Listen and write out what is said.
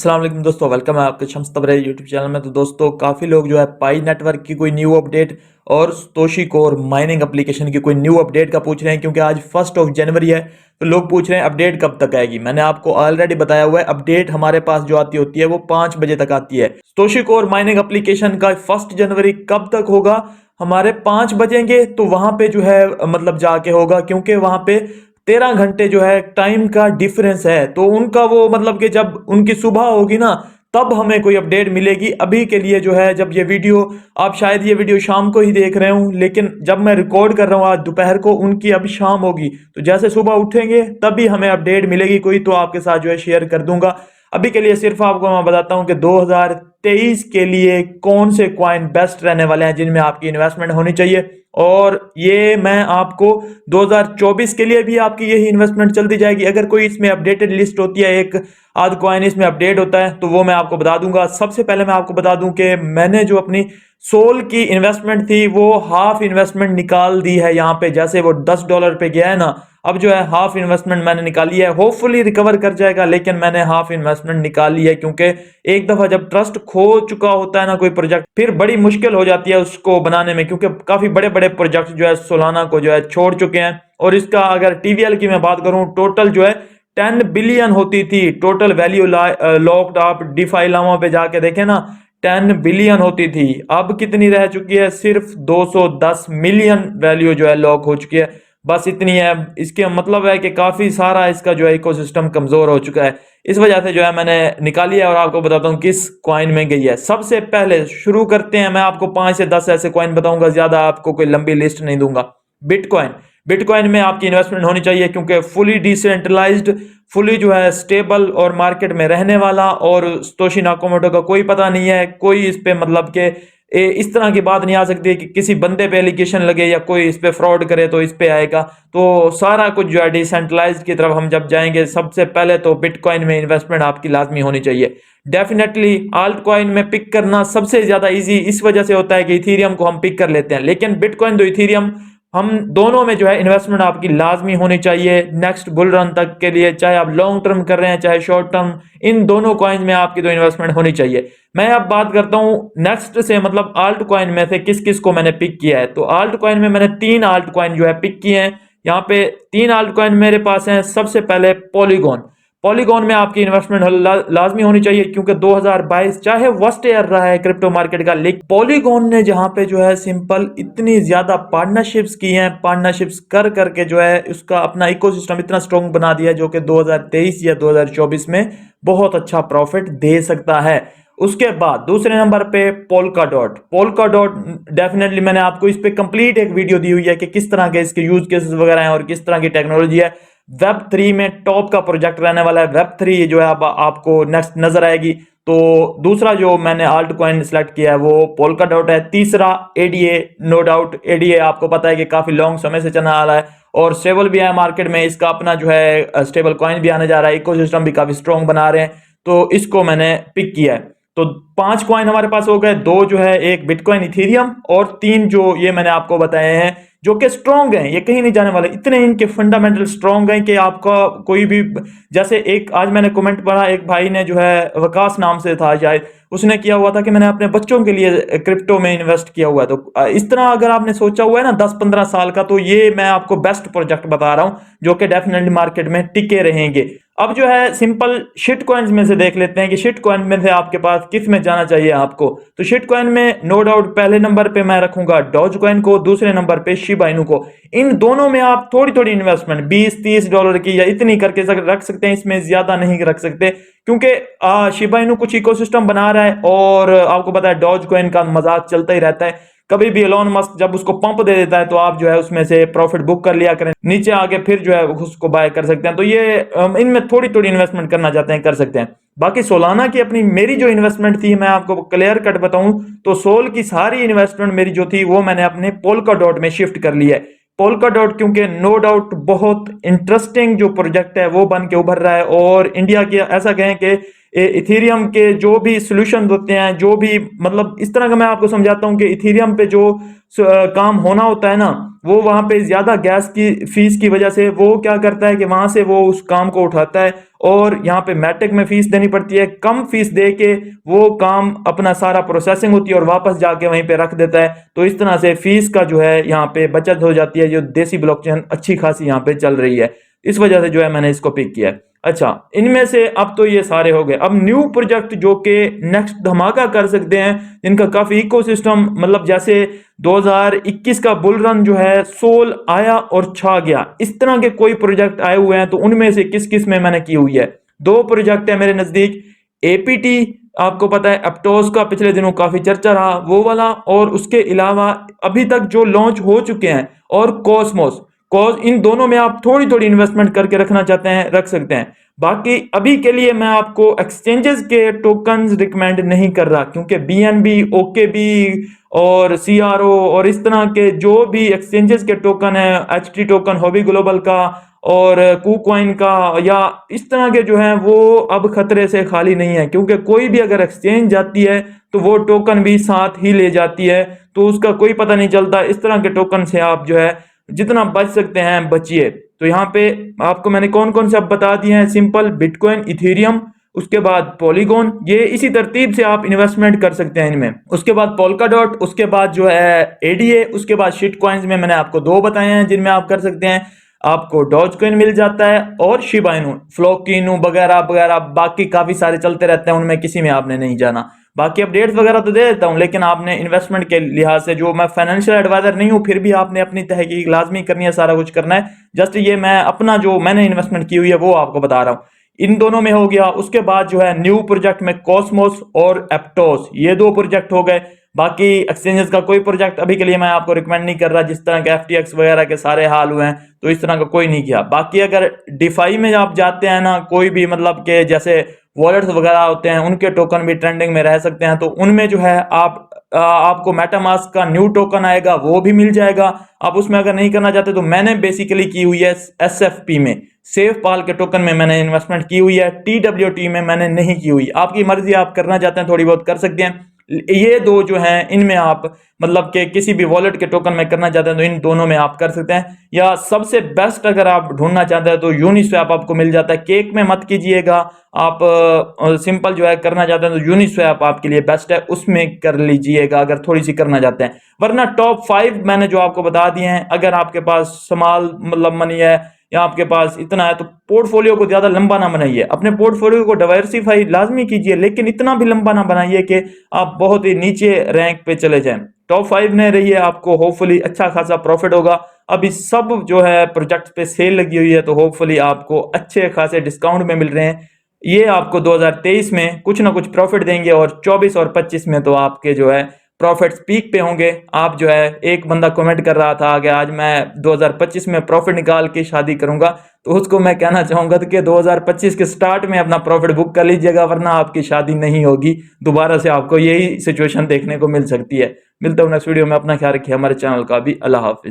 अस्सलाम वालेकुम दोस्तों, वेलकम है आपके शम्स तबरे यूट्यूब चैनल में। तो दोस्तों काफ़ी लोग जो है पाई नेटवर्क की कोई न्यू अपडेट और तोशी कोर माइनिंग एप्लीकेशन की कोई न्यू अपडेट का पूछ रहे हैं, क्योंकि आज 1 जनवरी है। तो लोग पूछ रहे हैं अपडेट कब तक आएगी। मैंने आपको ऑलरेडी बताया हुआ है, अपडेट हमारे पास जो आती होती है वो 5 बजे तक आती है। तोशी कोर माइनिंग एप्लीकेशन का 1 जनवरी कब तक होगा, हमारे 5 बजेंगे तो वहां पे जो है मतलब जाके होगा, क्योंकि वहां पे 13 घंटे जो है टाइम का डिफरेंस है। तो उनका वो मतलब कि जब उनकी सुबह होगी ना तब हमें कोई अपडेट मिलेगी। अभी के लिए जो है, जब ये वीडियो आप शायद ये वीडियो शाम को ही देख रहे हूं, लेकिन जब मैं रिकॉर्ड कर रहा हूं आज दोपहर को, उनकी अभी शाम होगी। तो जैसे सुबह उठेंगे तभी हमें अपडेट मिलेगी कोई, तो आपके साथ जो है शेयर कर दूंगा। अभी के लिए सिर्फ आपको मैं बताता हूं कि 2023 के लिए कौन से कॉइन बेस्ट रहने वाले हैं जिनमें आपकी इन्वेस्टमेंट होनी चाहिए। और ये मैं आपको 2024 के लिए भी आपकी यही इन्वेस्टमेंट चलती जाएगी। अगर कोई इसमें अपडेटेड लिस्ट होती है, एक आध कॉइन इसमें अपडेट होता है, तो वो मैं आपको बता दूंगा। सबसे पहले मैं आपको बता दूं कि मैंने जो अपनी सोल की इन्वेस्टमेंट थी वो हाफ इन्वेस्टमेंट निकाल दी है। यहाँ पे जैसे वो $10 पे गया है ना, अब जो है हाफ इन्वेस्टमेंट मैंने निकाली है। होपफुली रिकवर कर जाएगा, लेकिन मैंने हाफ इन्वेस्टमेंट निकाली है, क्योंकि एक दफा जब ट्रस्ट खो चुका होता है ना कोई प्रोजेक्ट, फिर बड़ी मुश्किल हो जाती है उसको बनाने में, क्योंकि काफी बड़े बड़े प्रोजेक्ट जो है सोलाना को जो है छोड़ चुके हैं। और इसका अगर टीवीएल की मैं बात करूं, टोटल जो है 10 बिलियन होती थी टोटल वैल्यू लॉक्ड। आप डिफाई लामा पे जाके देखें ना, 10 बिलियन होती थी। अब कितनी रह चुकी है? सिर्फ 210 मिलियन वैल्यू जो है लॉक हो चुकी है। बस इतनी है। इसके मतलब है कि काफी सारा इसका जो है इकोसिस्टम कमजोर हो चुका है। इस वजह से जो है मैंने निकाली है, और आपको बताता हूँ किस कॉइन में गई है। सबसे पहले शुरू करते हैं, मैं आपको 5 से 10 ऐसे कॉइन बताऊंगा, ज्यादा आपको कोई लंबी लिस्ट नहीं दूंगा। बिटकॉइन, बिटकॉइन में आपकी इन्वेस्टमेंट होनी चाहिए, क्योंकि फुली डिसेंट्रलाइज्ड, फुली जो है स्टेबल और मार्केट में रहने वाला, और तोशी नाकामोटो का कोई पता नहीं है। कोई इस पे मतलब के इस तरह की बात नहीं आ सकती कि किसी बंदे पे एलिगेशन लगे या कोई इस पे फ्रॉड करे तो इस पे आएगा। तो सारा कुछ जो है डिसेंट्रलाइज्ड की तरफ हम जब जाएंगे, सबसे पहले तो बिटकॉइन में इन्वेस्टमेंट आपकी लाजमी होनी चाहिए। डेफिनेटली आल्ट कॉइन में पिक करना सबसे ज्यादा इजी इस वजह से होता है कि इथीरियम को हम पिक कर लेते हैं, लेकिन बिटकॉइन तो इथीरियम, हम दोनों में जो है इन्वेस्टमेंट आपकी लाजमी होनी चाहिए नेक्स्ट बुल रन तक के लिए। चाहे आप लॉन्ग टर्म कर रहे हैं चाहे शॉर्ट टर्म, इन दोनों कॉइन में आपकी तो इन्वेस्टमेंट होनी चाहिए। मैं अब बात करता हूं नेक्स्ट से, मतलब आल्ट कॉइन में से किस किस को मैंने पिक किया है। तो आल्ट कॉइन में मैंने 3 आल्ट कॉइन जो है पिक किए हैं। यहाँ पे 3 आल्ट कॉइन मेरे पास हैं। सबसे पहले पॉलीगॉन। पॉलीगॉन में आपकी इन्वेस्टमेंट लाजमी होनी चाहिए, क्योंकि 2022 चाहे वर्स्ट ईयर रहा है क्रिप्टो मार्केट का, लेकिन पॉलीगॉन ने जहां पे जो है सिंपल इतनी ज्यादा पार्टनरशिप्स की हैं, पार्टनरशिप्स कर करके जो है उसका अपना इकोसिस्टम इतना स्ट्रॉन्ग बना दिया है, जो कि 2023 या 2024 में बहुत अच्छा प्रॉफिट दे सकता है। उसके बाद दूसरे नंबर पे polka dot. Polka dot definitely मैंने आपको इस पे कंप्लीट एक वीडियो दी हुई है कि किस तरह के इसके यूज केसेस वगैरह हैं और किस तरह की टेक्नोलॉजी है। वेब 3 में टॉप का प्रोजेक्ट रहने वाला है। वेब 3 जो है अब आपको नेक्स्ट नजर आएगी। तो दूसरा जो मैंने आल्ट कॉइन सिलेक्ट किया है वो पोल्का डॉट है। तीसरा एडीए, नो डाउट एडीए आपको पता है कि काफी लॉन्ग समय से चलने वाला है और स्टेबल भी है मार्केट में। इसका अपना जो है स्टेबल कॉइन भी आने जा रहा है, इकोसिस्टम भी काफी स्ट्रॉन्ग बना रहे हैं, तो इसको मैंने पिक किया है। तो 5 कॉइन हमारे पास हो गए, 2 जो है एक बिटकॉइन इथीरियम, और 3 जो ये मैंने आपको बताए हैं जो कि स्ट्रॉन्ग हैं, ये कहीं नहीं जाने वाले। इतने इनके फंडामेंटल स्ट्रॉन्ग हैं कि आपका कोई भी, जैसे एक आज मैंने कमेंट पढ़ा, एक भाई ने जो है वकास नाम से था शायद, उसने किया हुआ था कि मैंने अपने बच्चों के लिए क्रिप्टो में इन्वेस्ट किया हुआ है। तो इस तरह अगर आपने सोचा हुआ है ना 10-15 साल का, तो ये मैं आपको बेस्ट प्रोजेक्ट बता रहा हूं जो कि डेफिनेटली मार्केट में टिके रहेंगे। अब जो है सिंपल शिट कॉइन्स में से देख लेते हैं कि शिट कॉइन में से आपके पास किस में जाना चाहिए आपको। तो शिट कॉइन में नो डाउट पहले नंबर पे मैं रखूंगा डॉज कॉइन को, दूसरे नंबर पे शिबा इनू को। इन दोनों में आप थोड़ी थोड़ी इन्वेस्टमेंट $20-30 की या इतनी करके रख सकते हैं, इसमें ज्यादा नहीं रख सकते, क्योंकि शिबा इनू कुछ इकोसिस्टम बना रहा है। और आपको पता है डॉज कॉइन का मजाक चलता ही रहता है। कभी भी एलोन मस्क जब उसको पंप दे देता है तो आप जो है उसमें से प्रॉफिट बुक कर लिया करें, नीचे आके फिर जो है उसको बाय कर सकते हैं। तो ये इनमें थोड़ी थोड़ी इन्वेस्टमेंट करना चाहते हैं कर सकते हैं। बाकी सोलाना की अपनी मेरी जो इन्वेस्टमेंट थी, मैं आपको क्लियर कट बताऊं तो सोल की सारी इन्वेस्टमेंट मेरी जो थी वो मैंने अपने पोल्का डॉट में शिफ्ट कर ली है। पोल्का डॉट क्योंकि नो डाउट बहुत इंटरेस्टिंग जो प्रोजेक्ट है वो बन के उभर रहा है, और इंडिया की ऐसा कहें कि इथेरियम के जो भी सोल्यूशन होते हैं, जो भी मतलब इस तरह का मैं आपको समझाता हूँ कि इथेरियम पे जो काम होना होता है ना, वो वहां पे ज्यादा गैस की फीस की वजह से वो क्या करता है कि वहां से वो उस काम को उठाता है, और यहाँ पे मैट्रिक में फीस देनी पड़ती है, कम फीस दे के वो काम अपना सारा प्रोसेसिंग होती है और वापस जाके वहीं पे रख देता है। तो इस तरह से फीस का जो है यहाँ पे बचत हो जाती है, जो देसी ब्लॉकचेन अच्छी खासी यहाँ पे चल रही है। इस वजह से जो है मैंने इसको पिक किया है। अच्छा, इनमें से अब तो ये सारे हो गए, अब न्यू प्रोजेक्ट जो कि नेक्स्ट धमाका कर सकते हैं, जिनका काफी इकोसिस्टम मतलब जैसे 2021 का बुल रन जो है सोल आया और छा गया, इस तरह के कोई प्रोजेक्ट आए हुए हैं, तो उनमें से किस किस में मैंने की हुई है। दो प्रोजेक्ट है मेरे नजदीक, एपीटी, आपको पता है एप्टोस का पिछले दिनों काफी चर्चा रहा वो वाला, और उसके अलावा अभी तक जो लॉन्च हो चुके हैं, और कॉस्मोस कॉज, इन दोनों में आप थोड़ी थोड़ी इन्वेस्टमेंट करके रखना चाहते हैं रख सकते हैं। बाकी अभी के लिए मैं आपको एक्सचेंजेस के टोकन्स रिकमेंड नहीं कर रहा, क्योंकि बीएनबी, ओकेबी और सीआरओ और इस तरह के जो भी एक्सचेंजेस के टोकन है, एचटी टोकन, हॉबी ग्लोबल का और कूकॉइन का, या इस तरह के जो है वो अब खतरे से खाली नहीं है, क्योंकि कोई भी अगर एक्सचेंज जाती है तो वो टोकन भी साथ ही ले जाती है, तो उसका कोई पता नहीं चलता। इस तरह के टोकन से आप जो है जितना बच सकते हैं बचिए। तो यहाँ पे आपको मैंने कौन कौन से अब बता दिए हैं, सिंपल, बिटकॉइन, इथेरियम, उसके बाद पॉलीगॉन, ये इसी तरतीब से आप इन्वेस्टमेंट कर सकते हैं इनमें। उसके बाद पोल्का डॉट, उसके बाद जो है एडीए, उसके बाद शिट कॉइन्स में मैंने आपको दो बताए हैं जिनमें आप कर सकते हैं। आपको डॉज कॉइन मिल जाता है और शिबा इनू, फ्लोकिनू वगैरह वगैरह, बाकी काफी सारे चलते रहते हैं, उनमें किसी में आपने नहीं जाना। बाकी अपडेट्स वगैरह तो दे देता हूँ, लेकिन आपने इन्वेस्टमेंट के लिहाज से, जो मैं फाइनेंशियल एडवाइजर नहीं हूँ, फिर भी आपने अपनी तहकीक लाजमी करनी है, सारा कुछ करना है। जस्ट ये मैं अपना जो मैंने इन्वेस्टमेंट की हुई है वो आपको बता रहा हूँ। इन दोनों में हो गया। उसके बाद जो है न्यू प्रोजेक्ट में कॉस्मोस और एप्टोस, ये दो प्रोजेक्ट हो गए। बाकी एक्सचेंजेस का कोई प्रोजेक्ट अभी के लिए मैं आपको रिकमेंड नहीं कर रहा, जिस तरह के एफटीएक्स वगैरह के सारे हाल हुए हैं, तो इस तरह का कोई नहीं किया। बाकी अगर डिफाई में आप जाते हैं ना, कोई भी मतलब के जैसे वॉलेट्स वगैरह होते हैं, उनके टोकन भी ट्रेंडिंग में रह सकते हैं, तो उनमें जो है आपको मेटामास्क का न्यू टोकन आएगा, वो भी मिल जाएगा। आप उसमें अगर नहीं करना चाहते, तो मैंने बेसिकली की हुई है एसएफपी में, सेफ पाल के टोकन में मैंने इन्वेस्टमेंट की हुई है, टीडब्ल्यूटी में मैंने नहीं की हुई। आपकी मर्जी, आप करना चाहते हैं थोड़ी बहुत कर सकते हैं। ये दो जो हैं इनमें आप मतलब कि किसी भी वॉलेट के टोकन में करना चाहते हैं तो इन दोनों में आप कर सकते हैं। या सबसे बेस्ट अगर आप ढूंढना चाहते हैं तो यूनिस्वैप आपको मिल जाता है। केक में मत कीजिएगा आप, सिंपल जो है करना चाहते हैं तो यूनिस्वैप आपके लिए बेस्ट है, उसमें कर लीजिएगा अगर थोड़ी सी करना चाहते हैं। वरना टॉप 5 मैंने जो आपको बता दिए हैं, अगर आपके पास स्मॉल मतलब मनी है या आपके पास इतना है, तो पोर्टफोलियो को ज्यादा लंबा ना बनाइए, अपने पोर्टफोलियो को डाइवर्सिफाई लाजमी कीजिए, लेकिन इतना भी लंबा ना बनाइए कि आप बहुत ही नीचे रैंक पे चले जाएं। टॉप 5 में रहिए, आपको होपफुली अच्छा खासा प्रॉफिट होगा। अभी सब जो है प्रोजेक्ट पे सेल लगी हुई है, तो होपफुली आपको अच्छे खासे डिस्काउंट में मिल रहे हैं। ये आपको 2023 में कुछ ना कुछ प्रॉफिट देंगे, और 24 और 25 में तो आपके जो है प्रॉफिट्स पीक पे होंगे। आप जो है, एक बंदा कमेंट कर रहा था कि आज मैं 2025 में प्रॉफिट निकाल के शादी करूंगा, तो उसको मैं कहना चाहूंगा कि 2025 के स्टार्ट में अपना प्रॉफिट बुक कर लीजिएगा, वरना आपकी शादी नहीं होगी। दोबारा से आपको यही सिचुएशन देखने को मिल सकती है। मिलता हूं नेक्स्ट वीडियो में, अपना ख्याल रखिए, हमारे चैनल का भी। अल्लाह हाफिज।